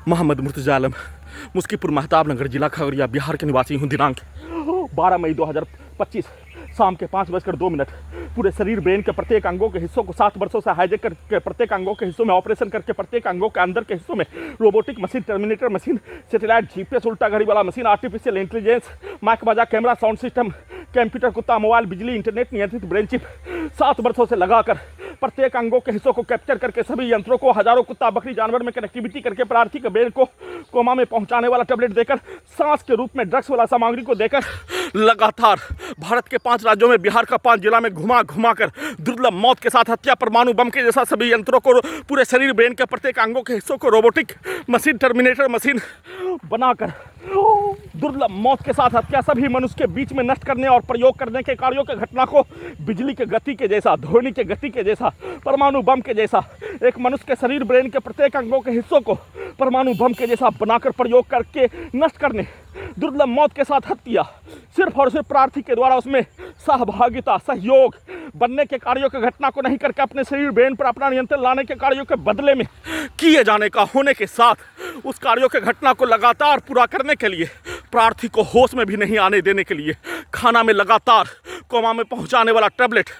मोहम्मद मुर्तजा आलम, मुस्कीपुर महताब नगर, जिला खगड़िया, बिहार के निवासी हूँ। दिनांक 12 मई 2025 शाम के 5:02 पूरे शरीर ब्रेन के प्रत्येक अंगों के हिस्सों को 7 वर्षों से हाईजैक करके प्रत्येक अंगों के हिस्सों में ऑपरेशन करके प्रत्येक अंगों के अंदर के हिस्सों में robotic machine, terminator machine, satellite, GPS, उल्टा घड़ी वाला मशीन, आर्टिफिशियल इंटेलिजेंस, माइक बाजा, कैमरा, साउंड सिस्टम, कंप्यूटर, कुत्ता, मोबाइल, बिजली, इंटरनेट नियंत्रित ब्रेन चिप 7 वर्षों से लगाकर प्रत्येक अंगों के हिस्सों को कैप्चर करके सभी यंत्रों को हजारों कुत्ता, बकरी, जानवर में कनेक्टिविटी करके प्रार्थी के ब्रेन को कोमा में पहुंचाने वाला टैबलेट देकर, सांस के रूप में ड्रग्स वाला सामग्री को देकर लगातार भारत के 5 राज्यों में, बिहार का 5 जिला में घुमा कर दुर्लभ मौत के साथ हत्या, परमाणु बम के जैसा सभी यंत्रों को, पूरे शरीर ब्रेन के प्रत्येक अंगों के हिस्सों को रोबोटिक मशीन, टर्मिनेटर मशीन बनाकर दुर्लभ मौत के साथ हत्या, सभी मनुष्य के बीच में नष्ट करने और प्रयोग करने के कार्यों के घटना को बिजली के गति के जैसा, ध्वनि के गति के जैसा, परमाणु बम के जैसा, एक मनुष्य के शरीर ब्रेन के प्रत्येक अंगों के हिस्सों को परमाणु बम के जैसा बनाकर प्रयोग करके नष्ट करने, दुर्लभ मौत के साथ हत्या, सिर्फ और सिर्फ प्रार्थी के द्वारा उसमें सहभागिता, सहयोग बनने के कार्यों की घटना को नहीं करके अपने शरीर ब्रेन पर अपना नियंत्रण लाने के कार्यों के बदले में किए जाने का होने के साथ उस कार्यों के घटना को लगातार पूरा करने के लिए, प्रार्थी को होश में भी नहीं आने देने के लिए, खाना में लगातार कोमा में पहुंचाने वाला टैबलेट,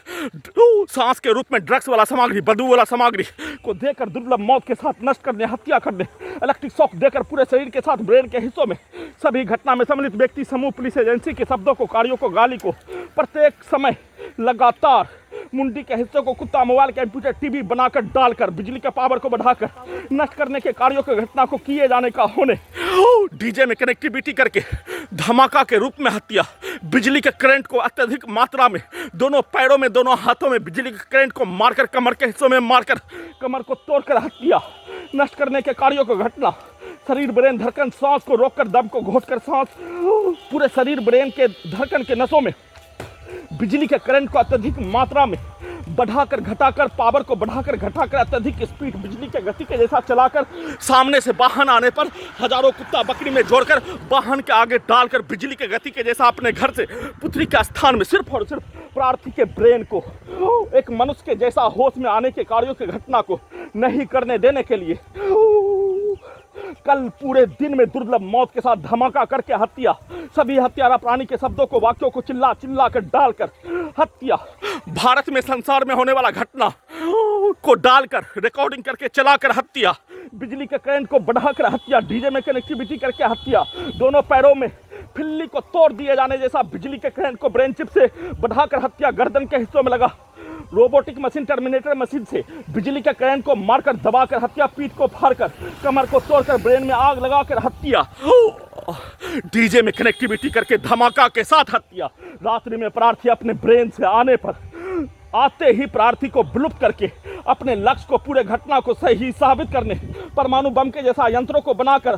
सांस के रूप में ड्रग्स वाला सामग्री, बदबू वाला सामग्री को देकर दुर्लभ मौत के साथ नष्ट करने, हत्या करने, इलेक्ट्रिक शॉक देकर पूरे शरीर के साथ ब्रेन के हिस्सों में सभी घटना में सम्मिलित व्यक्ति, समूह, पुलिस एजेंसी के शब्दों को, कार्यों को, गाली को प्रत्येक समय लगातार मुंडी के हिस्सों को कुत्ता, मोबाइल, कंप्यूटर, टीवी बनाकर डालकर बिजली के पावर को बढ़ाकर नष्ट करने के कार्यों की घटना को किए जाने का होने, डीजे में कनेक्टिविटी करके धमाका के रूप में हत्या, बिजली के करंट को अत्यधिक मात्रा में दोनों पैरों में, दोनों हाथों में बिजली के करंट को मारकर, कमर के हिस्सों में मारकर कमर को तोड़कर हत्या, नष्ट करने के कार्यों की घटना, शरीर ब्रेन धड़कन, सांस को रोककर, दम को घोटकर सांस, पूरे शरीर ब्रेन के धड़कन के नसों में बिजली के करंट को अत्यधिक मात्रा में बढ़ाकर, घटाकर, पावर को बढ़ाकर, घटाकर, अत्यधिक स्पीड बिजली के गति के जैसा चलाकर, सामने से वाहन आने पर हजारों कुत्ता, बकरी में जोड़कर वाहन के आगे डालकर बिजली के गति के जैसा अपने घर से पुत्री के स्थान में सिर्फ और सिर्फ प्रार्थी के ब्रेन को एक मनुष्य के जैसा होश में आने के कार्यों की घटना को नहीं करने देने के लिए कल पूरे दिन में दुर्लभ मौत के साथ धमाका करके हत्या, सभी हत्यारा प्राणी के शब्दों को, वाक्यों को चिल्ला चिल्ला कर डालकर हत्या, भारत में, संसार में होने वाला घटना को डालकर रिकॉर्डिंग करके चलाकर हत्या, बिजली के करंट को बढ़ाकर हत्या, डीजे में कनेक्टिविटी करके हत्या, दोनों पैरों में फिल्ली को तोड़ दिए जाने जैसा बिजली के करंट को ब्रेन चिप से बढ़ाकर हत्या, गर्दन के हिस्सों में लगा रोबोटिक मशीन, टर्मिनेटर मशीन से बिजली के करंट को मारकर, दबाकर हत्या, पीठ को फाड़कर, कमर को तोड़कर ब्रेन में आग लगाकर हत्या, डीजे में कनेक्टिविटी करके धमाका के साथ हत्या, रात्रि में प्रार्थी अपने ब्रेन से आने पर आते ही प्रार्थी को विलुप्त करके अपने लक्ष्य को, पूरे घटना को सही साबित करने, परमाणु बम के जैसा यंत्रों को बनाकर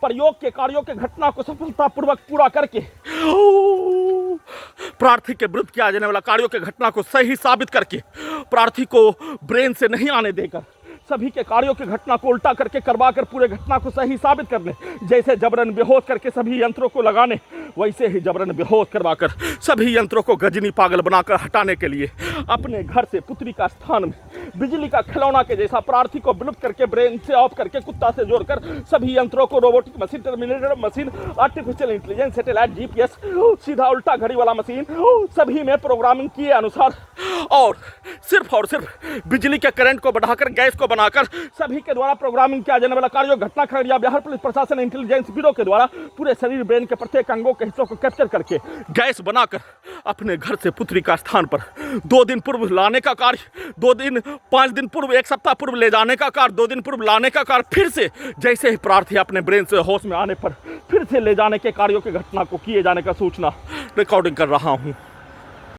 प्रयोग के कार्यों के घटना को सफलतापूर्वक पूरा करके प्रार्थी के विरुद्ध किया जाने वाला कार्यों के घटना को सही साबित करके प्रार्थी को ब्रेन से नहीं आने देकर सभी के कार्यों की घटना को उल्टा करके करवा कर पूरे घटना को सही साबित करने, जैसे जबरन बेहोश करके सभी यंत्रों को लगाने, वैसे ही जबरन बेहोश करवाकर सभी यंत्रों को गजनी पागल बनाकर हटाने के लिए अपने घर से पुत्री का स्थान में बिजली का खिलौना के जैसा प्रार्थी को विलुप्त करके, ब्रेन से ऑफ करके, कुत्ता से जोड़कर सभी यंत्रों को robotic machine, terminator machine, artificial intelligence, satellite, GPS, सीधा उल्टा घड़ी वाला मशीन, सभी में प्रोग्रामिंग किए अनुसार और सिर्फ बिजली के करंट को बढ़ाकर, गैस को बनाकर सभी के द्वारा प्रोग्रामिंग किया जाने वाला कार्य घटना खगड़िया बिहार पुलिस प्रशासन इंटेलिजेंस ब्यूरो के द्वारा पूरे शरीर ब्रेन के प्रत्येक अंगों के हिस्सों को कैप्चर करके गैस बनाकर अपने घर से पुत्री का स्थान पर 2 दिन पूर्व लाने का कार्य, 2 दिन, 5 दिन पूर्व, 1 सप्ताह पूर्व ले जाने का कार्य, 2 दिन पूर्व लाने का कार्य, फिर से जैसे ही प्रार्थी अपने ब्रेन से होश में आने पर फिर से ले जाने के कार्यों की घटना को किए जाने का सूचना रिकॉर्डिंग कर रहा हूँ।